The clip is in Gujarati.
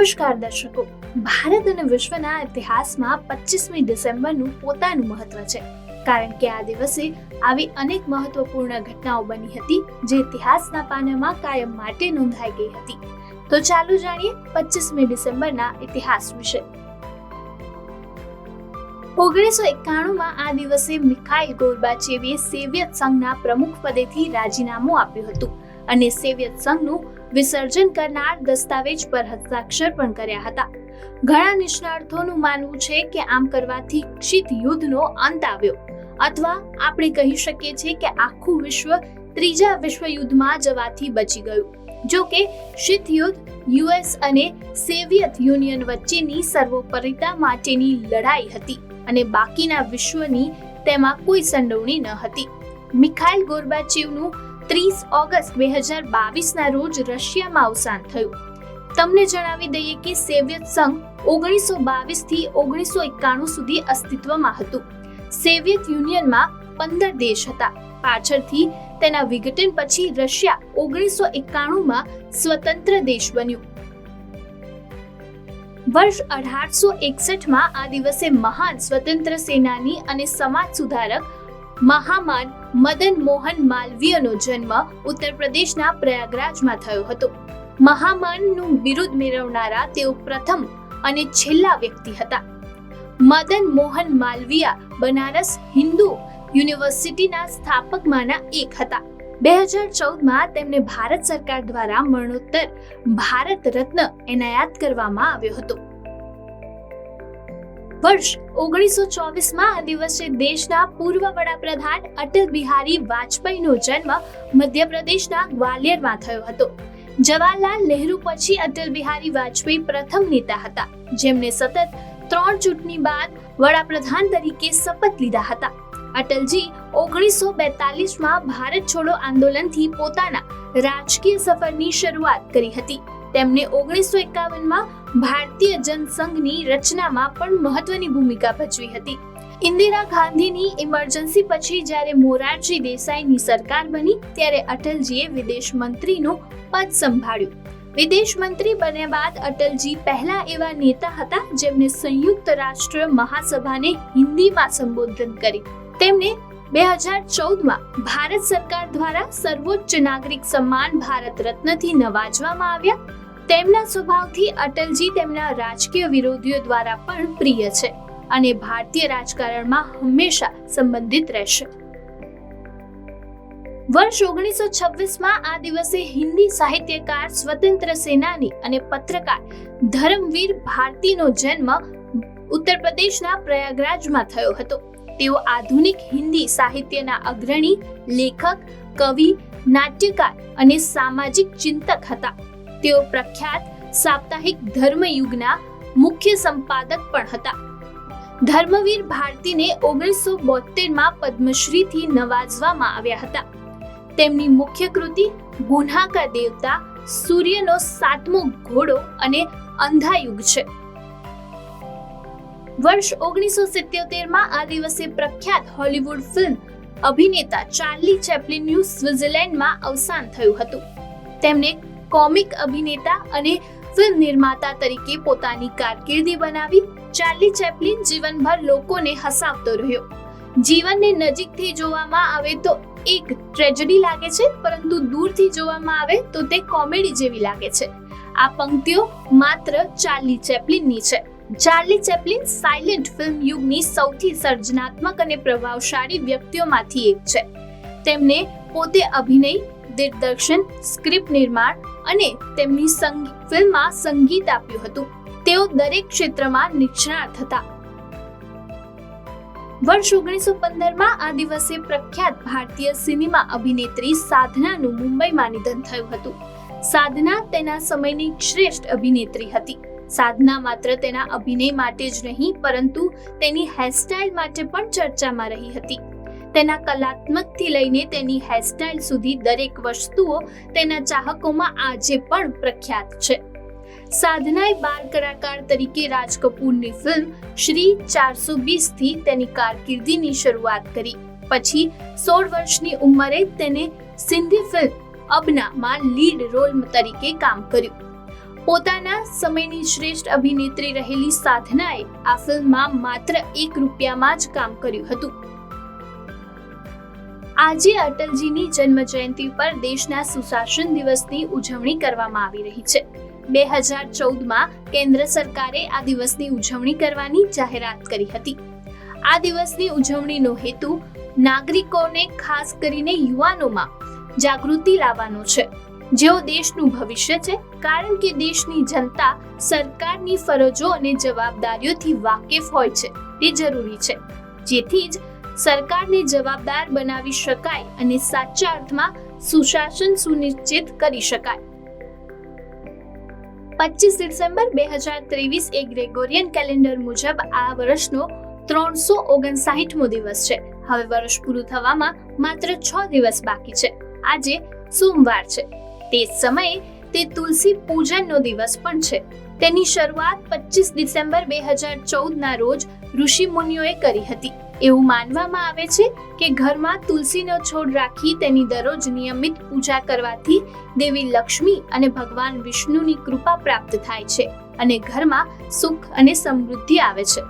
નમસ્કાર દર્શકો, ભારત અને વિશ્વના ઇતિહાસમાં 25મી ડિસેમ્બરનું પોતાનું મહત્વ છે, કારણ કે આ દિવસે આવી અનેક મહત્વપૂર્ણ ઘટનાઓ બની હતી જે ઇતિહાસના પાનામાં કાયમ માટે નોંધાઈ ગઈ હતી. તો ચાલો જાણીએ 25મી ડિસેમ્બરના ઇતિહાસ વિશે. 1991માં આ દિવસે મિખાઇલ ગોર્બાચેવે સોવિયત સંઘના પ્રમુખ પદેથી રાજીનામું આપ્યું હતું અને સોવિયત સંઘનું વિસર્જન કરનાર દસ્તાવેજ પર હસ્તાક્ષર પણ કર્યા હતા. ઘણા નિષ્ણાતોનું માનવું છે કે આમ કરવાથી શીત યુદ્ધનો અંત આવ્યો, અથવા આપણે કહી શકીએ છીએ કે આખું વિશ્વ ત્રીજા વિશ્વયુદ્ધમાં જવાથી બચી ગયું. જો કે શીત યુદ્ધ યુએસ અને સોવિયત યુનિયન વચ્ચેની સર્વોપરિતા માટેની લડાઈ હતી અને બાકીના વિશ્વની તેમાં કોઈ સંડોવણી ન હતી. મિખાઇલ ગોર્બાચેવનું 30 ઓગસ્ટ 2022ના રોજ રશિયામાં અવસાન થયું. તમને જણાવી દઈએ કે સોવિયત સંઘ 1922 થી 1991 સુધી અસ્તિત્વમાં હતું. સોવિયત યુનિયનમાં 15 દેશ હતા. પાછળથી તેના વિઘટન પછી રશિયા 1991માં સ્વતંત્ર દેશ બન્યું. વર્ષ 1861માં આ દિવસે મહાન સ્વતંત્ર સેનાની અને સમાજ સુધારક મહામાન મદન મોહન માલવીયનો જન્મ ઉત્તર પ્રદેશના પ્રયાગરાજમાં થયો હતો. મહામાનનું બિરુદ મેળવનારા તેઓ પ્રથમ અને છેલ્લા વ્યક્તિ હતા. મદન મોહન માલવીયા બનારસ હિન્દુ યુનિવર્સિટીના સ્થાપકમાંના એક હતા. 2014માં તેમને ભારત સરકાર દ્વારા મરણોત્તર ભારત રત્ન એનાયત કરવામાં આવ્યો હતો. વર્ષ 1924માં આ દિવસે દેશના પૂર્વ વડાપ્રધાન અટલ બિહારી વાજપેયીનો જન્મ મધ્યપ્રદેશના ગ્વાલિયરમાં થયો હતો. જવાહરલાલ નહેરુ પછી અટલ બિહારી વાજપેયી પ્રથમ નેતા હતા જેમણે સતત 3 ચૂંટણી બાદ વડાપ્રધાન તરીકે શપથ લીધા હતા. અટલજી 1942માં ભારત છોડો આંદોલનથી પોતાના રાજકીય સફરની શરૂઆત કરી હતી. તેમણે 1951માં ભારતીય જનસંઘની રચનામાં પણ મહત્વની ભૂમિકા ભજવી હતી. ઇન્દિરા ગાંધીની ઇમરજન્સી પછી જ્યારે મોરારજી દેસાઈની સરકાર બની ત્યારે અટલજીએ વિદેશ મંત્રીનું પદ સંભાળ્યું. વિદેશ મંત્રી બન્યા બાદ અટલજી પહેલા એવા નેતા હતા જેમણે સંયુક્ત રાષ્ટ્ર મહાસભાને હિન્દીમાં સંબોધન કરી. તેમને 2014માં ભારત સરકાર દ્વારા સર્વોચ્ચ નાગરિક સન્માન ભારત રત્નથી નવાજવામાં આવ્યા. તેમના સ્વભાવથી અટલજી તેમના રાજકીય વિરોધીઓ દ્વારા પણ પ્રિય છે અને ભારતીય રાજકારણમાં હંમેશા સંબંધિત રહેશે. વર્ષ 1926માં આ દિવસે હિન્દી સાહિત્યકાર, સ્વતંત્ર સેનાની અને પત્રકાર ધર્મવીર ભારતીનો જન્મ ઉત્તર પ્રદેશના પ્રયાગરાજમાં થયો હતો. તેઓ આધુનિક હિન્દી સાહિત્યના અગ્રણી લેખક, કવિ, નાટ્યકાર અને સામાજિક ચિંતક હતા. તેઓ પ્રખ્યાત સાપ્તાહિક ધર્મયુગના મુખ્ય સંપાદક પણ હતા. ધર્મવીર ભારતીને 1972માં પદ્મશ્રીથી નવાજવામાં આવ્યા હતા. તેમની મુખ્ય કૃતિ ગુન્હા કા દેવતા, સૂર્યનો 7મો ઘોડો અને અંધાયુગ છે. વર્ષ 1977માં આ દિવસે પ્રખ્યાત હોલિવૂડ ફિલ્મ અભિનેતા ચાર્લી ચેપ્લિનનું સ્વિટ્ઝરલેન્ડમાં અવસાન થયું હતું. તેમને કોમિક અભિનેતા અને ફિલ્મ નિર્માતા તરીકે પોતાની કારકિર્દી બનાવી. ચાર્લી ચેપ્લિન જીવનભર લોકોને હસાવતો રહ્યો. જીવનને નજીકથી જોવામાં આવે તો એક ટ્રેજેડી લાગે છે, પરંતુ દૂરથી જોવામાં આવે તો તે કોમેડી જેવી લાગે છે. આ પંક્તિઓ માત્ર ચાર્લી ચેપ્લિનની છે. ચાર્લી ચેપ્લિન સાયલેન્ટ ફિલ્મ યુગની સૌથી સર્જનાત્મક અને પ્રભાવશાળી વ્યક્તિઓમાંથી એક છે. તેમને પોતે અભિનય, દિગ્દર્શન, સ્ક્રિપ્ટ નિર્માણ અને તેમની ફિલ્મમાં સંગીત આપ્યું હતું. તેઓ દરેક ક્ષેત્રમાં નિષ્ણાત હતા. વર્ષ 1915માં આ દિવસે પ્રખ્યાત ભારતીય સિનેમા અભિનેત્રી સાધનાનું મુંબઈમાં નિધન થયું હતું. સાધના તેના સમયની શ્રેષ્ઠ અભિનેત્રી હતી. સાધના માત્ર તેના અભિનય માટે જ નહીં, પરંતુ તેની હેરસ્ટાઇલ માટે પણ ચર્ચામાં રહી હતી. તેના કલાત્મકથી લઈને તેની હેરસ્ટાઇલ સુધી દરેક વસ્તુઓ તેના ચાહકોમાં આજે પણ પ્રખ્યાત છે. સાધનાએ બાળ કલાકાર તરીકે રાજ કપૂરની ફિલ્મ શ્રી 420 થી તેની કારકિર્દીની શરૂઆત કરી. પછી 16 વર્ષની ઉંમરે તેને સિંધી ફિલ્મ અબનામાં લીડ રોલ તરીકે કામ કર્યું. પોતાના સમયની શ્રેષ્ઠ અભિનેત્રી રહેલી સાધનાએ આ ફિલ્મમાં માત્ર 1 રૂપિયામાં જ કામ કર્યું હતું. આજે અટલજીની જન્મ જયંતિ પર દેશના સુશાસન દિવસની ઉજવણી કરવામાં આવી રહી છે. 2014માં કેન્દ્ર સરકારે આ દિવસની ઉજવણી કરવાની જાહેરાત કરી હતી. આ દિવસની ઉજવણીનો હેતુ નાગરિકોને, ખાસ કરીને યુવાનોમાં જાગૃતિ લાવવાનો છે, જેઓ દેશનું ભવિષ્ય છે. કારણ કે દેશની જનતા સરકારની ફરજો અને જવાબદારીઓથી વાકેફ હોય છે તે જરૂરી છે, જેથી જ સરકારને જવાબદાર બનાવી શકાય અને સાચા અર્થમાં સુશાસન સુનિશ્ચિત કરી શકાય. 25 ડિસેમ્બર 2023 એ ગ્રેગોરિયન કેલેન્ડર મુજબ આ વર્ષનો 359મો દિવસ છે. હવે વર્ષ પૂરું થવામાં માત્ર 6 દિવસ બાકી છે. આજે સોમવાર છે. તે સમયે તે તુલસી પૂજનનો દિવસ પણ છે. તેની શરૂઆત 25 ડિસેમ્બર 2014ના રોજ ઋષિ મુનિઓએ કરી હતી. એવું માનવામાં આવે છે કે ઘરમાં તુલસીનો છોડ રાખી તેની દરરોજ નિયમિત પૂજા કરવાથી દેવી લક્ષ્મી અને ભગવાન વિષ્ણુની કૃપા પ્રાપ્ત થાય છે અને ઘરમાં સુખ અને સમૃદ્ધિ આવે છે.